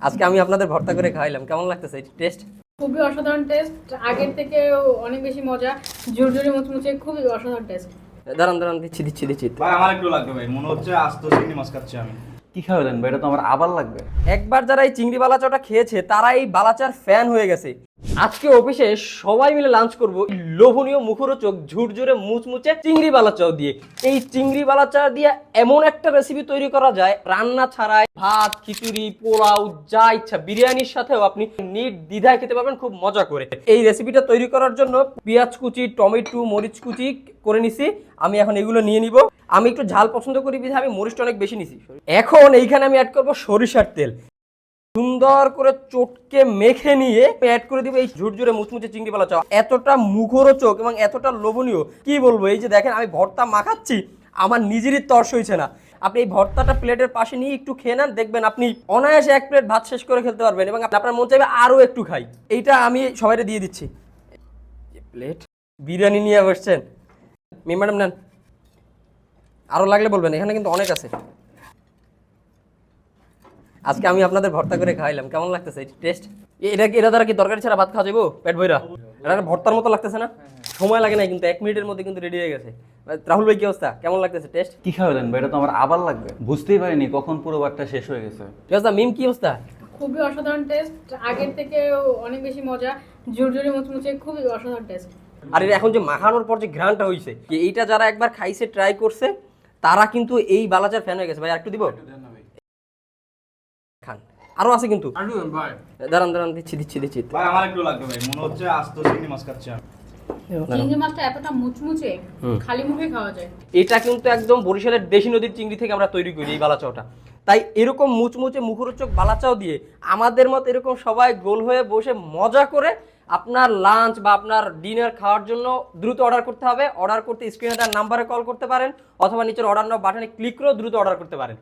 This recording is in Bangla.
আজকে আমি আপনাদের ভর্তা করে খাওয়াইলাম, কেমন লাগতেছে এই টেস্ট? খুবই অসাধারণ টেস্ট, আগের থেকে অনেক বেশি মজা, ঝুরঝুরে মুচমুচে, খুবই অসাধারণ টেস্ট। দাঁড়ান দাঁড়ান, দিচ্ছি দিচ্ছি দিচ্ছি। ভাই আমার একটু লাগবে ভাই, মনে হচ্ছে আস্ত চিংড়ি মাছ খাচ্ছি আমি। কি খাওয়ালেন ভাই? এটা তো আমার আবার লাগবে। একবার যারা এই চিংড়ি বালাচাটা খেয়েছে তারা এই বালাচার ফ্যান হয়ে গেছে। আজকে অফিসে সবাই মিলে লাঞ্চ করব লোভনীয় মুখরোচক ঝুরঝুরে মুচমুচে চিংড়ি বালাচাও দিয়ে। এই চিংড়ি বালাচা দিয়ে এমন একটা রেসিপি তৈরি করা যায় রান্না ছাড়াই, ভাত, খিচুড়ি, পোলাও, যা ইচ্ছা বিরিয়ানির সাথেও আপনি নির্দ্বিধায় খেতে পারবেন খুব মজা করে। এই রেসিপিটা তৈরি করার জন্য পেঁয়াজ কুচি, টমেটো, মরিচ কুচি করে নিছি। আমি এখন এগুলো নিয়ে নিব। আমি একটু ঝাল পছন্দ করি বিধায় আমি মরিচটা অনেক বেশি নিছি। এখন এইখানে আমি অ্যাড করব সরিষার তেল। সুন্দর করে চটকে মেখে নিয়ে অ্যাড করে দিব এই ঝুরঝুরে মুচমুচে চিংড়ি বালাচা। এতটা মুখরোচক এবং এতটা লোভনীয় কি বলবো। এই যে দেখেন আমি ভর্তা মাখাচ্ছি, আমার নিজেরই তর্স হয়েছে না। আপনি এই ভর্তাটা প্লেটের পাশে নিয়ে একটু খেয়ে নেন, দেখবেন আপনি অনায়াসে এক প্লেট ভাত শেষ করে খেতে পারবেন এবং আপনার মন চাইবে আরও একটু খাই। এইটা আমি সবাইকে দিয়ে দিচ্ছি। প্লেট বিরিয়ানি নিয়ে বসছেন ম্যাডাম, নেন, আরও লাগলে বলবেন, এখানে কিন্তু অনেক আছে। আজকে আমি আপনাদের ভর্তা করে খাওয়াইলাম, কেমন লাগতেছে এই টেস্ট? এটা দ্বারা কি তরকারি ছাড়া ভাত খাওয়া যাবো পেট ভইরা? এটা ভর্তার মতো লাগতেছে না? সময় লাগে না কিন্তু, 1 মিনিটের মধ্যে কিন্তু রেডি হয়ে গেছে। রাহুল ভাই কি অবস্থা, কেমন লাগতেছে টেস্ট? কি খাওয়ালেন ভাই? এটা তো আমার আবার লাগবে। বুঝতেই পারিনি কখন পুরো বারটা শেষ হয়ে গেছে। কি অবস্থা মিম, কি অবস্থা? খুবই অসাধারণ টেস্ট, আগের থেকে অনেক বেশি মজা, ঝুরঝুরে মুচমুচে, খুবই অসাধারণ টেস্ট। আর এটা এখন যে মাখানোর পর যে ঘ্রাণটা হইছে, এইটা যারা একবার খাইছে, ট্রাই করছে, তারা কিন্তু এই বালাচার ফ্যান হয়ে গেছে। ভাই আরেকটু দিব? খান, আরো আছে কিন্তু। দাঁড়ান দাঁড়ান, দিচ্ছি দিচ্ছি দিচ্ছি। ভাই আমার একটু লাগবে ভাই, মনে হচ্ছে আস্ত চিংড়ি মাছ খাচ্ছি আমি। চিংড়ি মাছটা এতটা মুচমুচে, খালি মুখে খাওয়া যায়। এটা কিন্তু একদম বরিশালের দেশি নদীর চিংড়ি থেকে আমরা তৈরি করি এই বালাচাওটা। তাই এরকম মুচমুচে মুখরোচক বালাচাও দিয়ে আমাদের মতো এরকম সবাই গোল হয়ে বসে মজা করে আপনার লাঞ্চ বা আপনার ডিনার খাওয়ার জন্য দ্রুত অর্ডার করতে হবে। অর্ডার করতে স্ক্রিনে তার নাম্বারে কল করতে পারেন অথবা নিচের অর্ডার নাও বাটনে ক্লিক করেও দ্রুত অর্ডার করতে পারেন।